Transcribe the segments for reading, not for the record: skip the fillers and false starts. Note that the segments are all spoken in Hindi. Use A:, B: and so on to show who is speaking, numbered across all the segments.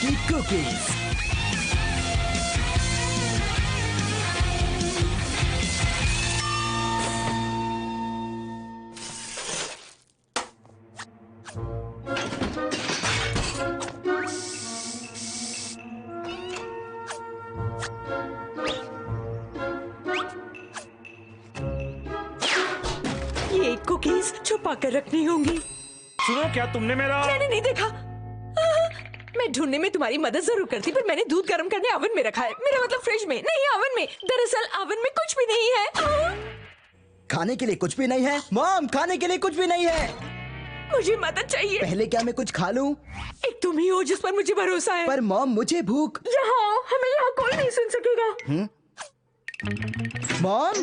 A: की कुकीज।
B: ये कुकीज छुपा कर रखनी होंगी।
C: सुनो, क्या तुमने
B: मैंने नहीं देखा। मैं ढूंढने में तुम्हारी मदद जरूर करती, पर मैंने दूध गर्म करने ओवन में रखा है। मेरा मतलब फ्रिज में नहीं, ओवन में। दरअसल ओवन में कुछ भी नहीं है।
A: खाने के लिए कुछ भी नहीं है मॉम, खाने के लिए कुछ भी नहीं है।
B: मुझे मदद चाहिए।
A: पहले क्या मैं कुछ खा लूं?
B: एक तुम ही हो जिस पर मुझे भरोसा है।
A: पर मॉम मुझे भूख।
B: यहाँ आओ, हमें यहाँ कोई नहीं सुन सकेगा।
A: मॉम,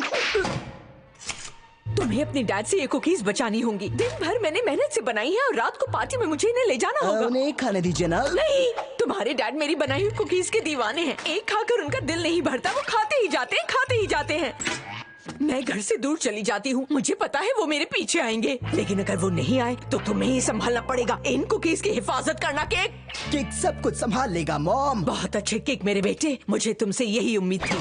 B: तुम्हें अपनी डैड से ये कुकीज बचानी होंगी। दिन भर मैंने मेहनत से बनाई है और रात को पार्टी में मुझे इन्हें ले जाना होगा।
A: उन्हें खाने दीजिए ना।
B: नहीं, तुम्हारे डैड मेरी बनाई हुई कुकीज के दीवाने हैं। एक खाकर उनका दिल नहीं भरता, वो खाते ही जाते हैं, खाते ही जाते हैं। मैं घर से दूर चली जाती हूँ, मुझे पता है वो मेरे पीछे आएंगे, लेकिन अगर वो नहीं आए तो तुम्हें ही संभालना पड़ेगा। इन कुकीज की हिफाजत करना। केक
A: केक सब कुछ संभाल लेगा मॉम।
B: बहुत अच्छे केक मेरे बेटे, मुझे तुमसे यही उम्मीद थी।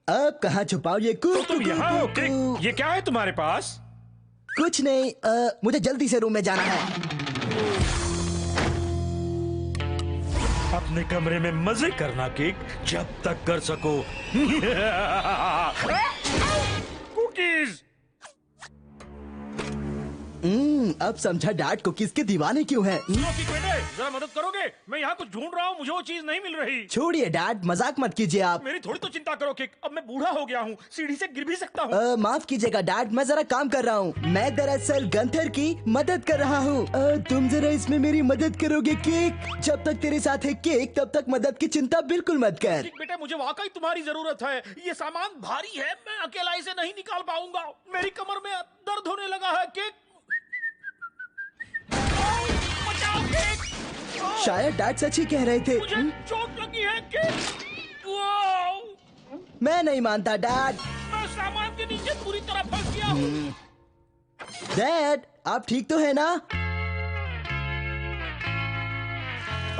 A: अब कहाँ छुपाओ ये
C: तो तुम यहाँ हो? केक, ये क्या है तुम्हारे पास?
A: कुछ नहीं, मुझे जल्दी से रूम में जाना है।
C: अपने कमरे में मजे करना केक, जब तक कर सको। कुकीज।
A: अब समझा डैड कुकीज के दीवाने क्यों हैं।
C: सुनो केक बेटे, जरा मदद करोगे? मैं यहाँ कुछ ढूंढ रहा हूँ, मुझे वो चीज नहीं मिल रही।
A: छोड़िए डैड, मजाक मत कीजिए आप।
C: मेरी थोड़ी तो चिंता करो केक, अब मैं बूढ़ा हो गया हूँ, सीढ़ी से गिर भी सकता हूँ।
A: माफ कीजिएगा डैड, मैं जरा काम कर रहा हूँ। मैं दरअसल गंथर की मदद कर रहा हूँ। तुम जरा इसमें मेरी मदद करोगे केक? जब तक तेरे साथ है केक, तब तक मदद की चिंता बिल्कुल मत कर।
C: केक बेटे, मुझे वाकई तुम्हारी जरूरत है। ये सामान भारी है, मैं अकेला इसे नहीं निकाल पाऊंगा। मेरी कमर में दर्द होने लगा है। केक, बचाओ केक।
A: शायद डैड सच ही कह रहे थे।
C: मुझे चोट लगी है केक। वाओ!
A: मैं नहीं मानता डैड।
C: मैं सामान के नीचे पूरी तरह फंस गया हूँ।
A: डैड, आप ठीक तो है ना?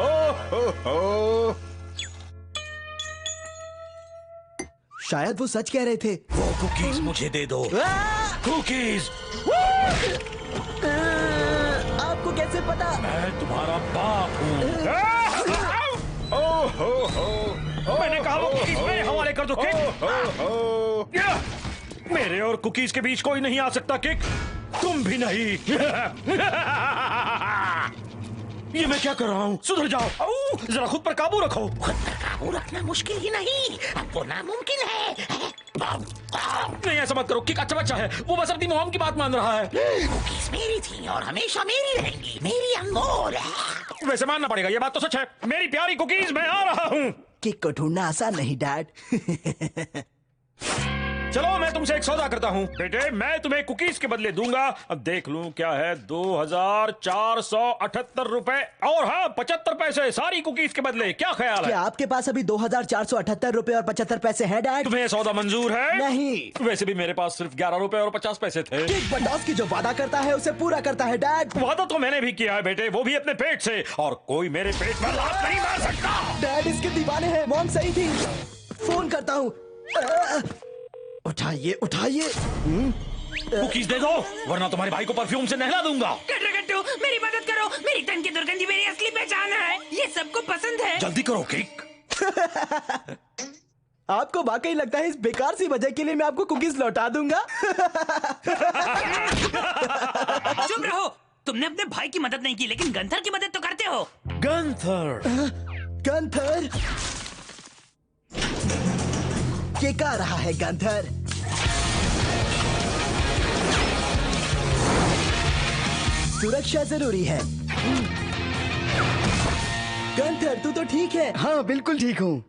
C: ओह,
A: शायद वो सच कह रहे थे।
C: वो कुकीज मुझे दे दो। कुकीज।
A: आपको कैसे पता?
C: मैं तुम्हारा बाप हूँ। मैंने कहा वो कुकीज मेरे हवाले कर दो केक। मेरे और कुकीज के बीच कोई नहीं आ सकता केक, तुम भी नहीं। ये मैं क्या कर रहा हूँ? सुधर जाओ, जरा खुद पर काबू रखो।
D: खुद पर काबू रखना मुश्किल ही नहीं, अब वो नामुमकिन है।
C: नहीं, ऐसा मत करो, किक अच्छा बच्चा है, वो बस अपनी मोम की बात मान रहा है।
D: कुकीज मेरी थी और हमेशा मेरी रहेंगी, मेरी अनमोल है।
C: वैसे मानना पड़ेगा, ये बात तो सच है। मेरी प्यारी कुकीज, मैं आ रहा हूँ।
A: केक को ढूंढना आसान नहीं डैड।
C: चलो, मैं तुमसे एक सौदा करता हूँ बेटे, मैं तुम्हें कुकीज के बदले दूंगा। अब देख लूं क्या है, 2478 रुपए और हाँ 75 पैसे, सारी कुकीज के बदले। क्या ख्याल है?
A: क्या आपके पास अभी 2478 रुपए और 75 पैसे हैं डैड?
C: तुम्हें सौदा मंजूर है?
A: नहीं।
C: वैसे भी मेरे पास सिर्फ 11 रुपए और 50 पैसे थे।
A: केक बटॉस की जो वादा करता है उसे पूरा करता है डैड।
C: वादा तो मैंने भी किया है बेटे, वो भी अपने पेट से, और कोई मेरे पेट में लात नहीं मार सकता।
A: डैड इसके दीवाने हैं, मॉम सही थी। फोन करता हूँ। उठाइए उठाइए।
C: कुकीज दे दो, वरना तुम्हारे भाई को परफ्यूम से नहला दूंगा।
D: गट्टू, मेरी मदद करो, मेरी तन की दुर्गंधी मेरी असली पहचान है, ये सबको पसंद है।
C: जल्दी करो केक।
A: आपको वाकई लगता है इस बेकार सी वजह के लिए मैं आपको कुकीज लौटा दूंगा?
D: चुप रहो, तुमने अपने भाई की मदद नहीं की, लेकिन गंथर की मदद तो करते हो।
C: गंथर,
A: गंथर, ये क्या रहा है गंथर? सुरक्षा जरूरी है। गंथर, तू तो ठीक है?
E: हाँ बिल्कुल ठीक हूँ।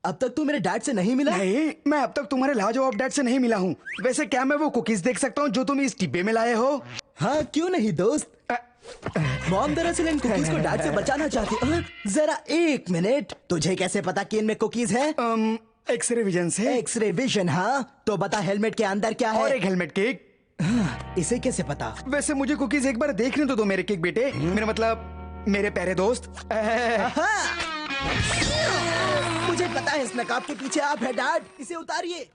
A: अब तक तू मेरे डैड से नहीं मिला?
E: नहीं, मैं अब तक तुम्हारे लाजवाब डैड से नहीं मिला हूँ। वैसे क्या मैं वो कुकीज देख सकता हूँ जो तुम इस डिब्बे में लाए हो?
A: हाँ क्यों नहीं दोस्त। मॉम दरअसल इन कुकीज को डैड से बचाना चाहती है। जरा एक मिनट, तुझे कैसे पता कि इनमें कुकीज है?
E: एक्सरे विजन से।
A: X ray vision? हाँ तो बता हेलमेट के अंदर क्या है?
E: और एक हेलमेट केक।
A: इसे कैसे पता?
E: वैसे मुझे कुकीज एक बार देखने तो दो मेरे केक बेटे। मेरा मतलब मेरे प्यारे दोस्त।
A: हाँ। मुझे पता है इस नकाब के पीछे आप है डैड, इसे उतारिए।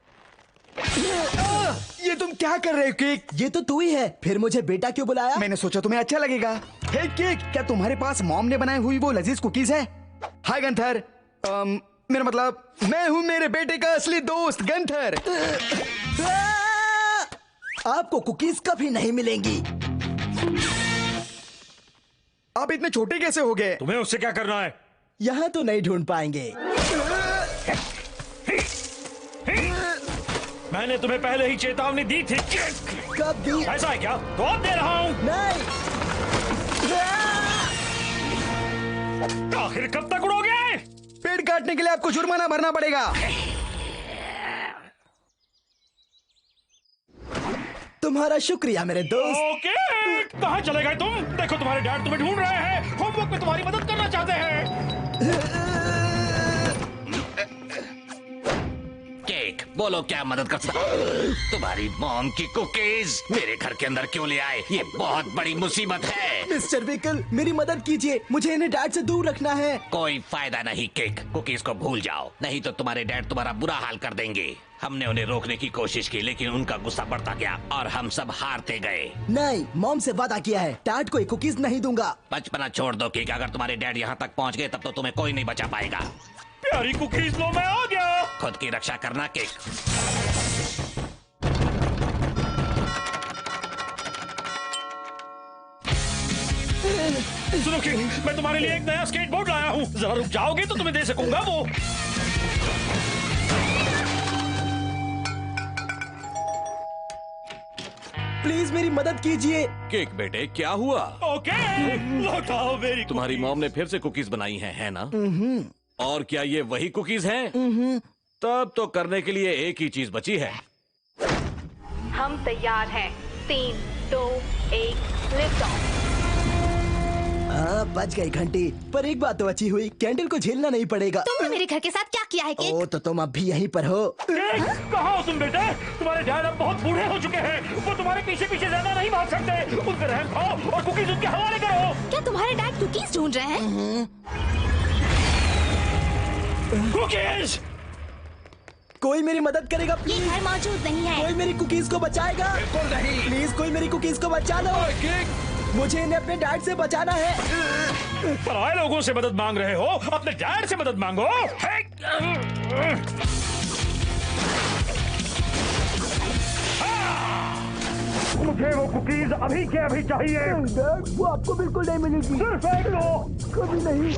E: ये तुम क्या कर रहे हो केक?
A: ये तो तू ही है, फिर मुझे बेटा क्यों बुलाया?
E: मैंने सोचा तुम्हें अच्छा लगेगा। हे केक, क्या तुम्हारे पास मॉम ने बनाई हुई वो लजीज कुकीज है? हाय गंथर, मेरा मतलब मैं हूँ मेरे बेटे का असली दोस्त गंथर।
A: आपको कुकीज कभी नहीं मिलेंगी।
E: आप इतने छोटे कैसे हो गए?
C: तुम्हें उससे क्या करना है?
A: यहाँ तो नहीं ढूंढ पाएंगे।
C: मैंने तुम्हें पहले ही चेतावनी दी थी।
A: कब दी?
C: ऐसा है क्या? तो अब दे रहा हूँ।
A: नहीं।
C: आखिर कब तक उड़ोगे?
E: पेड़ काटने के लिए आपको जुर्माना भरना पड़ेगा।
A: तुम्हारा शुक्रिया मेरे दोस्त।
C: ओके, कहाँ चले गए तुम? देखो तुम्हारे डैड तुम्हें ढूंढ रहे हैं, होमवर्क में तुम्हारी मदद करना चाहते हैं।
F: केक, बोलो क्या मदद कर सकता? तुम्हारी मॉम की कुकीज मेरे घर के अंदर क्यों ले आए? ये बहुत बड़ी मुसीबत है।
A: मिस्टर विकल, मेरी मदद कीजिए, मुझे इन्हें डैड से दूर रखना है।
F: कोई फायदा नहीं केक, कुकीज को भूल जाओ, नहीं तो तुम्हारे डैड तुम्हारा बुरा हाल कर देंगे। हमने उन्हें रोकने की कोशिश की, लेकिन उनका गुस्सा बढ़ता गया और हम सब हारते गए।
A: नहीं, मॉम से वादा किया है, डैड को कुकीज नहीं दूंगा।
F: बचपना छोड़ दो केक, अगर तुम्हारे डैड यहाँ तक पहुँच गए तब तो तुम्हें कोई नहीं बचा पाएगा।
C: प्यारी कुकीज लो, मैं आ गया।
F: खुद की रक्षा करना केक।
C: सुनो केक, मैं तुम्हारे लिए एक नया स्केटबोर्ड लाया हूँ, जरा रुक जाओगे तो तुम्हें दे सकूंगा वो।
A: प्लीज मेरी मदद कीजिए।
G: केक बेटे, क्या हुआ?
C: ओके, लौटाओ मेरी
G: तुम्हारी मॉम ने फिर से कुकीज बनाई है ना? और क्या ये वही कुकीज हैं? तब तो करने के लिए एक ही चीज बची है।
H: हम तैयार हैं। 3, 2, 1 लिफ्ट ऑफ।
A: हाँ, बच गई घंटी, पर एक बात तो अच्छी हुई, कैंडल को झेलना नहीं पड़ेगा।
I: तुमने मेरे घर के साथ क्या किया है केक?
A: ओ, तो तुम अब भी यहीं पर हो।
C: केक, कहाँ हो तुम बेटे? तुम्हारे डैड अब बहुत बूढ़े हो चुके हैं, वो तुम्हारे पीछे पीछे ज्यादा नहीं भाग सकते। उन पर रहम खाओ और कुकीज उनके हवाले करो।
I: क्या तुम्हारे डैड कुकीज ढूंढ रहे हैं?
C: कुकीज!
A: कोई मेरी मदद करेगा
I: ये
A: प्लीज?
I: घर मौजूद नहीं है।
A: कोई मेरी कुकीज को बचाएगा?
C: बिल्कुल नहीं।
A: प्लीज कोई मेरी कुकीज को बचा लो। मुझे इन्हें अपने डैड से बचाना है।
C: पराए लोगों से मदद मांग रहे हो, अपने डैड से मदद मांगो। मुझे वो कुकीज अभी के अभी चाहिए।
A: डैड, वो आपको बिल्कुल नहीं मिलेगी।
C: सिर्फ एक लो।
A: कभी नहीं।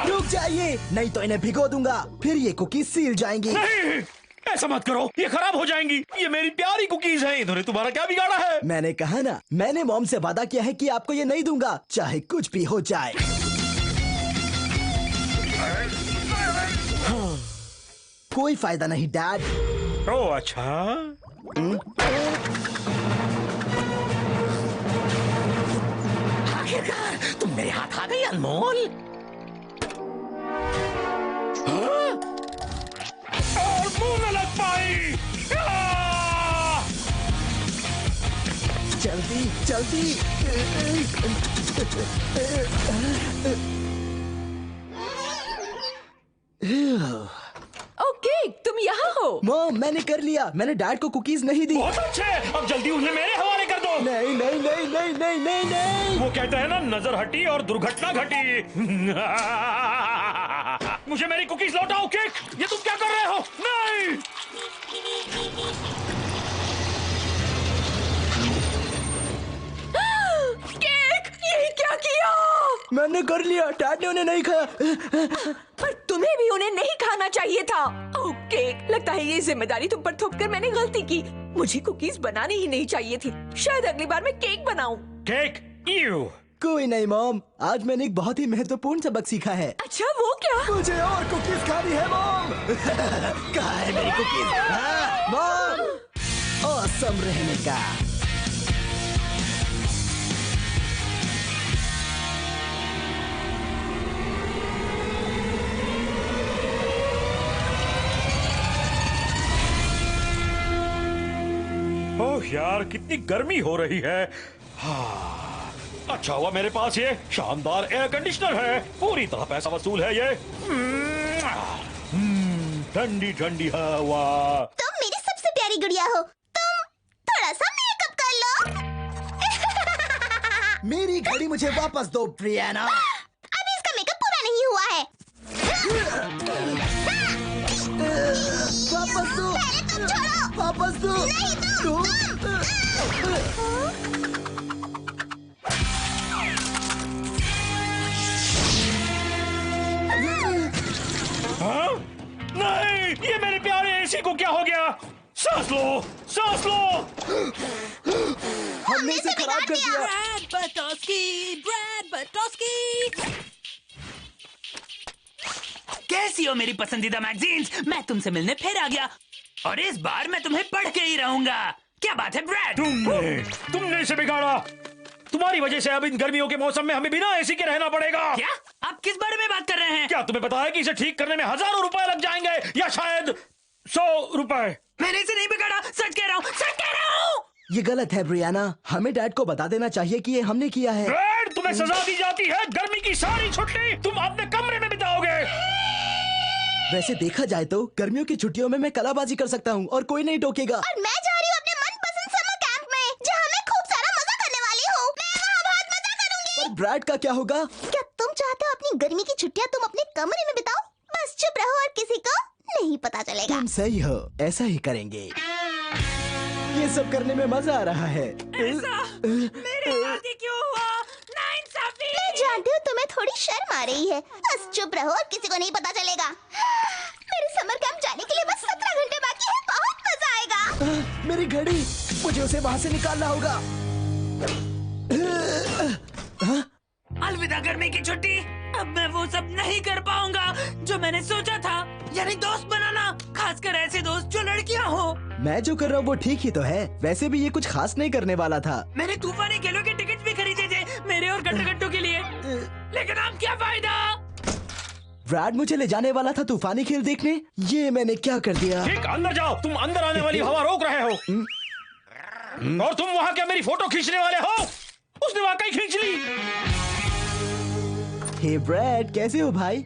A: रुक जाइए, नहीं तो इन्हें भिगो दूंगा, फिर ये कुकीज सील जाएंगी।
C: नहीं, ऐसा मत करो, ये खराब हो जाएंगी। ये मेरी प्यारी कुकीज हैं, इन्होंने तुम्हारा क्या बिगाड़ा है?
A: मैंने कहा ना, मैंने मॉम से वादा किया है कि आपको ये नहीं दूंगा, चाहे कुछ भी हो जाए। कोई फायदा नहीं डैड।
C: ओ अच्छा।
F: आखिरकार तुम मेरे हाथ आ गई अनमोल।
C: और मुंह न लग पाई।
A: जल्दी जल्दी।
B: ओके, तुम यहाँ हो।
A: मॉम, मैंने कर लिया, मैंने डैड को कुकीज नहीं दी।
C: बहुत अच्छे, अब जल्दी उन्हें मेरे हवाले कर दो।
A: नहीं नहीं नहीं नहीं नहीं नहीं नहीं।
C: वो कहते हैं ना, नजर हटी और दुर्घटना घटी। मुझे मेरी कुकीज लौटाओ केक, ये तुम क्या कर रहे हो? नहीं।
B: केक, ये क्या किया?
A: मैंने कर लिया, डैड ने उन्हें नहीं खाया।
B: पर तुम्हें भी उन्हें नहीं खाना चाहिए था। ओह केक, लगता है ये जिम्मेदारी तुम पर थोपकर मैंने गलती की। मुझे कुकीज बनानी ही नहीं चाहिए थी। शायद अगली बार मैं केक बनाऊं।
C: Cake, you.
A: कोई नहीं मॉम, आज मैंने एक बहुत ही महत्वपूर्ण सबक सीखा है।
B: अच्छा, वो क्या?
A: मुझे और कुकीज खानी है मॉम। कहाँ है मेरी कुकीज? हाँ, मॉम, ऑसम रहने का।
C: यार कितनी गर्मी हो रही है। हाँ, अच्छा हुआ मेरे पास ये शानदार एयर कंडीशनर है, पूरी तरह पैसा वसूल है ये। ठंडी ठंडी हवा।
I: तुम मेरी सबसे प्यारी गुड़िया हो। तुम थोड़ा सा मेकअप कर लो।
A: मेरी घड़ी मुझे वापस दो ब्रियाना।
I: अभी इसका मेकअप पूरा नहीं हुआ है।
A: वापस दो।
I: पहले तुम छोड़ो।
A: वापस दो।
I: नहीं
C: हाँ? नहीं, ये मेरे प्यारे एसी को क्या हो गया? सांस लो, सांस लो।
A: हमने इसे खराब कर दिया।
D: ब्रैड बटोस्की। कैसी हो मेरी पसंदीदा मैगजीन्स? मैं तुमसे मिलने फिर आ गया और इस बार मैं तुम्हें पढ़ के ही रहूंगा। क्या बात है ब्रैड?
C: तुमने इसे बिगाड़ा। तुम्हारी वजह से अब इन गर्मियों के मौसम में हमें बिना एसी के रहना पड़ेगा।
D: क्या? आप किस बारे में बात कर रहे हैं?
C: क्या तुम्हें पता है कि इसे ठीक करने में हजारों रुपए लग जाएंगे या शायद 100 रुपए?
D: मैंने इसे नहीं बिगाड़ा, सच कह रहा हूँ, सच कह रहा हूँ।
A: ये गलत है ब्रियाना, हमें डैड को बता देना चाहिए कि ये हमने किया है।
C: ब्रैड, तुम्हें सजा दी जाती है। गर्मी की सारी छुट्टी तुम अपने कमरे में बिताओगे।
A: वैसे देखा जाए तो गर्मियों की छुट्टियों में मैं कलाबाजी कर सकता हूँ और कोई नहीं टोकेगा।
I: और मैं जा रही हूँ अपने मनपसंद समर कैंप में, जहाँ मैं खूब सारा मजा करने वाली हूँ। मैं वहाँ बहुत मजा करूँगी।
A: पर ब्रैड का क्या होगा?
I: क्या तुम चाहते हो अपनी गर्मी की छुट्टियाँ तुम अपने कमरे में बिताओ? बस चुप रहो और किसी को नहीं पता चलेगा।
A: तुम सही हो, ऐसा ही करेंगे। ये सब करने में मजा आ रहा है।
D: मेरे साथ ही क्यों हुआ? नाइंसाफी।
I: मैं जानती हूँ तुम्हें थोड़ी शर्म आ रही है। बस चुप रहो और किसी को नहीं पता चलेगा। मेरे समर कैंप जाने के लिए बस 17 घंटे बाकी है। बहुत मजा आएगा।
A: मेरी घड़ी, मुझे उसे वहाँ से निकालना होगा।
D: अलविदा गर्मी की छुट्टी। अब मैं वो सब नहीं कर पाऊंगा जो मैंने सोचा था, यानी दोस्त बनाना, खासकर ऐसे दोस्त जो लड़कियां हो।
A: मैं जो कर रहा हूँ वो ठीक ही तो है। वैसे भी ये कुछ खास नहीं करने वाला था।
D: मैंने तूफानी खेलों के टिकट भी खरीदे थे मेरे और गट्टू के लिए, लेकिन अब क्या फायदा?
A: ब्रैड मुझे ले जाने वाला था तूफानी खेल देखने। ये मैंने क्या कर दिया?
C: ठीक, अंदर जाओ। तुम अंदर आने वाली हवा रोक रहे हो। और तुम वहाँ क्या मेरी फोटो खींचने वाले हो? उसने वाकई खींच ली।
A: हे ब्रैड, कैसे हो भाई?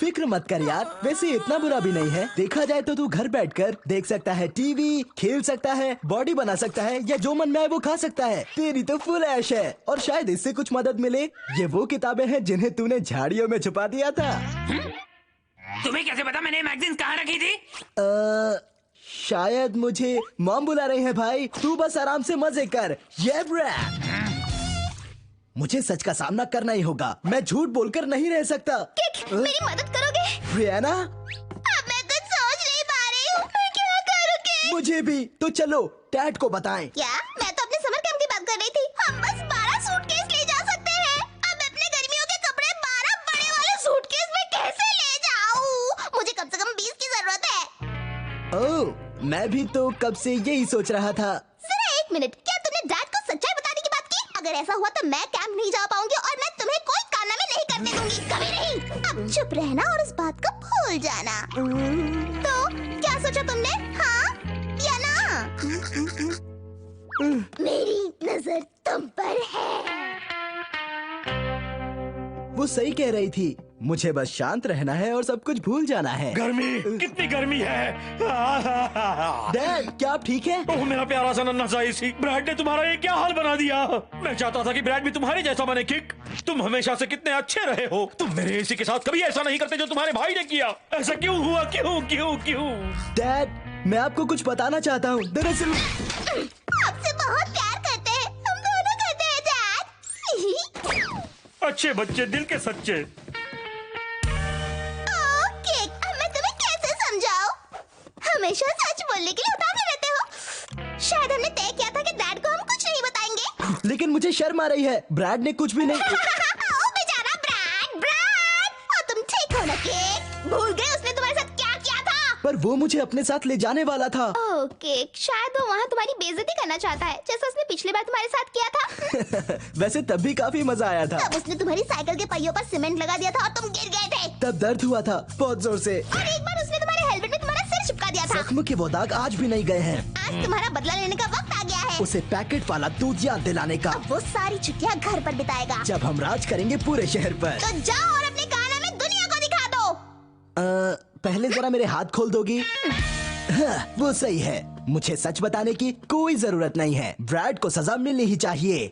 A: फिक्र मत कर यार, वैसे इतना बुरा भी नहीं है। देखा जाए तो तू घर बैठकर देख सकता है टीवी, खेल सकता है, बॉडी बना सकता है या जो मन में आए वो खा सकता है। तेरी तो फुल ऐश है और शायद इससे कुछ मदद मिले। ये वो किताबें हैं जिन्हें तूने झाड़ियों में छुपा दिया था।
D: तुम्हें कैसे पता मैंने मैगजीन कहाँ रखी थी?
A: शायद मुझे मॉम बुला रही है भाई। तू बस आराम से मजे कर। ये ब्रैड, मुझे सच का सामना करना ही होगा। मैं झूठ बोलकर नहीं रह सकता।
I: मेरी मदद करोगे?
A: ब्रियाना,
I: अब मैं कुछ सोच नहीं पा रही हूँ। मैं क्या करूँगी?
A: मुझे भी। तो चलो डैड को बताएं।
I: क्या? मैं तो अपने समर कैंप की बात कर रही थी। हम बस 12 सूटकेस ले जा सकते हैं। अब अपने गर्मियों के कपड़े 12 बड़े वाले सूटकेस में कैसे ले जाऊँ? मुझे कम से कम 20 की जरूरत है।
A: ओह, मैं भी तो कब से यही सोच रहा था।
I: जरा एक मिनट, क्या तुमने डैड को सच्चाई बताने की बात की? अगर ऐसा हुआ तो मैं कैंप नहीं जा पाऊंगी और मैं तुम्हें कोई कारनामे नहीं करने दूंगी, कभी नहीं। अब चुप रहना और इस बात को भूल जाना। तो क्या सोचा तुमने? हाँ या ना? मेरी नजर तुम पर है।
A: वो सही कह रही थी। मुझे बस शांत रहना है और सब कुछ भूल जाना है।
C: गर्मी, कितनी गर्मी है।
A: डैड, क्या आप ठीक हैं?
C: ओह मेरा प्यारा सा नन्हा सा एसी, ब्रैड ने तुम्हारा ये क्या हाल बना दिया। मैं चाहता था कि ब्रैड भी तुम्हारे जैसा बने। किक, तुम हमेशा से कितने अच्छे रहे हो। तुम मेरे एसी के साथ कभी ऐसा नहीं करते जो तुम्हारे भाई ने किया। ऐसा क्यों हुआ? क्यों क्यों क्यों?
A: डैड, मैं आपको कुछ बताना चाहता हूँ। दरअसल
I: आपसे बहुत प्यार करते हैं, हम दोनों करते हैं डैड।
C: अच्छे बच्चे, दिल के सच्चे।
I: ओके, अब मैं तुम्हें कैसे समझाऊं? हमेशा सच बोलने के लिए उतावले रहते हो। शायद हमने तय किया था कि डैड को हम कुछ नहीं बताएंगे।
A: लेकिन मुझे शर्म आ रही है। ब्रैड ने कुछ भी नहीं।
I: ओ बेचारा ब्रैड, ब्रैड। और तुम ठीक हो ना केक? भूल गए उसने तुम्हारे साथ क्या किया था?
A: पर वो मुझे अपने साथ ले जाने वाला था।
I: ओके, शायद वो वहाँ तुम्हारी बेइज्जती करना चाहता है, जैसा उसने पिछली बार तुम्हारे साथ किया था।
A: वैसे तब भी काफी मजा आया था।
I: तब उसने तुम्हारी साइकिल के पहियों पर सीमेंट लगा दिया था और तुम गिर गए थे।
A: तब दर्द हुआ था बहुत जोर से।
I: और एक बार उसने तुम्हारे हेलमेट में तुम्हारा सिर चिपका दिया था। था।
A: जख्म के वो दाग आज भी नहीं गए हैं।
I: आज तुम्हारा बदला लेने का वक्त आ गया है।
A: उसे पैकेट वाला दूध याद दिलाने का।
I: अब वो सारी छुट्टियां घर पर बिताएगा।
A: जब हम राज करेंगे पूरे शहर पर।
I: तो जाओ और अपने काना में दुनिया को दिखा दो।
A: पहले जरा मेरे हाथ खोल दोगी? हाँ, वो सही है। मुझे सच बताने की कोई जरूरत नहीं है। ब्रैड को सजा मिलनी ही चाहिए।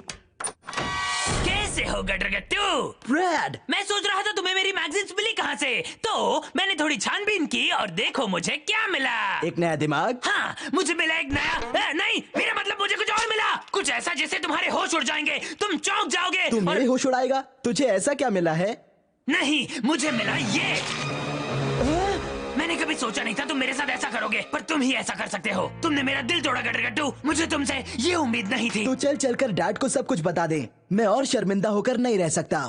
D: कैसे हो गटरगट्टू?
A: ब्रैड,
D: मैं सोच रहा था तुम्हें मेरी मैगजीन्स मिली कहाँ से, तो मैंने थोड़ी छानबीन की और देखो मुझे क्या मिला।
A: एक नया दिमाग?
D: हाँ, मुझे मिला एक नया नहीं, मेरा मतलब मुझे कुछ और मिला, कुछ ऐसा जिससे तुम्हारे होश उड़ जाएंगे, तुम चौंक जाओगे।
A: तू मेरे होश उड़ाएगा? तुझे ऐसा क्या मिला है?
D: नहीं, मुझे मिला ये। मैंने कभी सोचा नहीं था तुम मेरे साथ ऐसा करोगे, पर तुम ही ऐसा कर सकते हो। तुमने मेरा दिल तोड़ा गटरगट्टू, मुझे तुमसे ये उम्मीद नहीं थी।
A: तू चल कर डैड को सब कुछ बता दे। मैं और शर्मिंदा होकर नहीं रह सकता।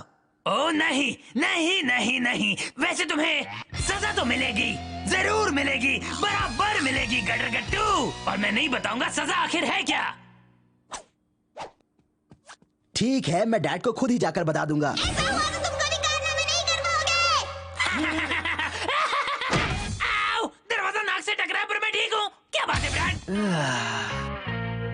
D: ओ नहीं नहीं नहीं नहीं, वैसे तुम्हें सजा तो मिलेगी, जरूर मिलेगी, बराबर मिलेगी गटरगट्टू। और मैं नहीं बताऊंगा सजा आखिर है क्या।
A: ठीक है, मैं डैड को खुद ही जाकर बता दूंगा।
I: ऐसा हुआ तो तुम कभी कारनामे नहीं कर पाओगे।
D: आओ, दरवाजा नाक से टकरा पर मैं ठीक हूँ। क्या बात है ब्रैड?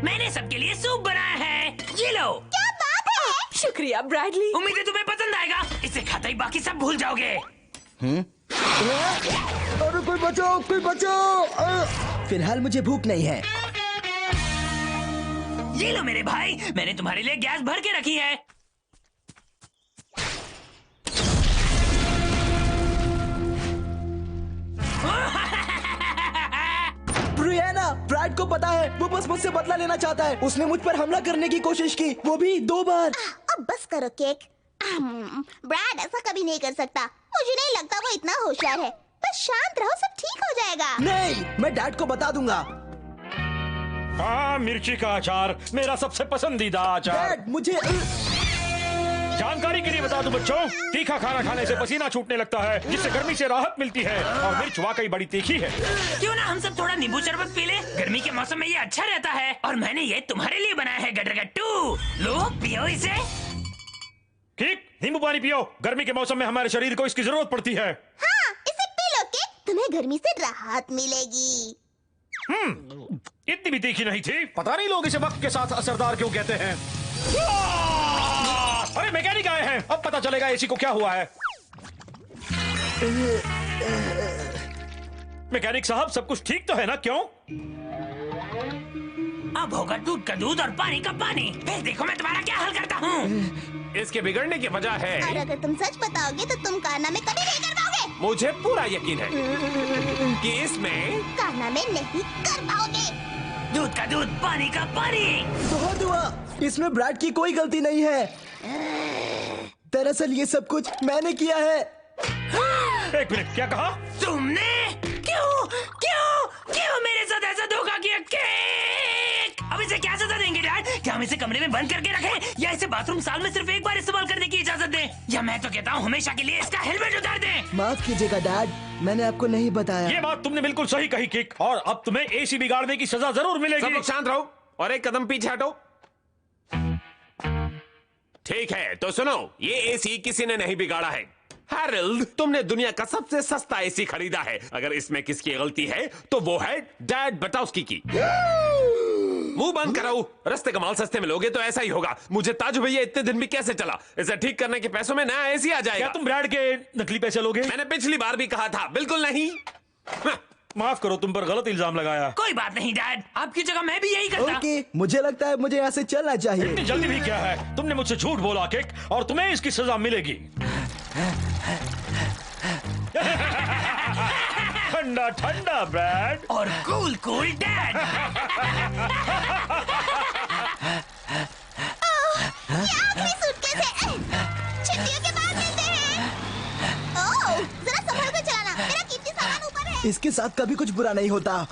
D: मैंने सबके लिए सूप बनाया है, ये लो।
I: क्या बात है?
B: शुक्रिया ब्रैडली।
D: उम्मीद है तुम्हें पसंद आएगा, इसे खाते ही बाकी सब भूल जाओगे।
A: अरे कोई बचाओ, कोई बचाओ। फिलहाल मुझे भूख नहीं है।
D: ये लो मेरे भाई, मैंने तुम्हारे लिए गैस भर के रखी है।
A: ब्रियाना, ब्रैड को पता है, वो बस मुझसे बदला लेना चाहता है। उसने मुझ पर हमला करने की कोशिश की, वो भी 2 बार।
I: अब बस करो केक। ब्रैड ऐसा कभी नहीं कर सकता। मुझे नहीं लगता वो इतना होशियार है। बस शांत रहो, सब ठीक हो जाएगा।
A: नहीं, मैं डैड को बता दूंगा।
C: हाँ, मिर्ची का अचार मेरा सबसे पसंदीदा अचार।
A: डैड, मुझे
C: जानकारी के लिए बता दूं बच्चों, तीखा खाना खाने से पसीना छूटने लगता है, जिससे गर्मी से राहत मिलती है। और मिर्च वाकई बड़ी तीखी है।
D: क्यों ना हम सब थोड़ा नींबू शरबत पी ले, गर्मी के मौसम में ये अच्छा रहता है। और मैंने ये तुम्हारे लिए बनाया है गटरगट्टू, लो पियो इसे।
C: ठीक, नींबू पानी पियो, गर्मी के मौसम में हमारे शरीर को इसकी जरूरत पड़ती है।
I: हाँ, इसे पी लो केक, तुम्हें गर्मी से राहत मिलेगी।
C: इतनी भी तीखी नहीं थी। पता नहीं लोग इसे वक्त के साथ असरदार क्यों कहते हैं। अरे मैकेनिक आए हैं, अब पता चलेगा एसी को क्या हुआ है। मैकेनिक साहब, सब कुछ ठीक तो है ना? क्यों?
D: अब होगा दूध का दूध और पानी का पानी। फिर देखो मैं तुम्हारा क्या हल करता हूँ।
G: इसके बिगड़ने की वजह है,
I: और अगर तुम सच बताओगे तो तुम कारनामे कभी नहीं कर पाओगे।
G: मुझे पूरा यकीन है कि इसमें
I: कारनामे नहीं कर पाओगे।
D: दूध का दूध, पानी का पानी।
A: बहुत हुआ, इसमें ब्रैड की कोई गलती नहीं है। दरअसल ये सब कुछ मैंने किया है।
C: एक मिनट, क्या कहा?
D: तुमने? क्यों क्यों क्यों मेरे साथ ऐसा धोखा किया? केक, अब इसे क्या सजा देंगे डैड? क्या हम इसे कमरे में बंद करके रखें, या इसे बाथरूम साल में सिर्फ एक बार इस्तेमाल करने की इजाजत दें, या मैं तो कहता हूँ हमेशा के लिए इसका हेलमेट उतार दें।
A: माफ कीजिएगा डैड, मैंने आपको नहीं बताया।
C: ये बात तुमने बिल्कुल सही कही किक, और अब तुम्हें एसी बिगाड़ने की सजा जरूर
G: सब
C: मिलेगी।
G: लोग शांत रहो और एक कदम पीछे हटो। ठीक है, तो सुनो, ये एसी किसी ने नहीं बिगाड़ा है। हैरल्ड, तुमने दुनिया का सबसे सस्ता एसी खरीदा है। अगर इसमें किसकी गलती है तो वो है डैड बटाउस्की की। मुंह बंद कराओ, रस्ते का माल सस्ते में लोगे तो ऐसा ही होगा। मुझे ताजू भैया इतने दिन भी कैसे चला, इसे ठीक करने के पैसों में नया एसी आ जाएगा।
C: क्या तुम ब्रैड के नकली पैसे लोगे?
G: मैंने पिछली बार भी कहा था, बिल्कुल नहीं।
C: माफ करो, तुम पर गलत इल्जाम लगाया।
D: कोई बात नहीं डैड, आपकी जगह मैं भी यही करता।
A: ओके, मुझे लगता है मुझे यहाँ से चलना चाहिए।
C: इतनी जल्दी भी क्या है? तुमने मुझसे झूठ बोला किक, और तुम्हें इसकी सजा मिलेगी। ठंडा ठंडा ब्रैड
D: और कूल कूल डैड।
I: आखिरी सूटकेस है। छुट्टियों के बाद मिलते हैं। ओह, जरा संभल कर चलाना, मेरा कीमती सामान ऊपर है।
A: इसके साथ कभी कुछ बुरा नहीं होता।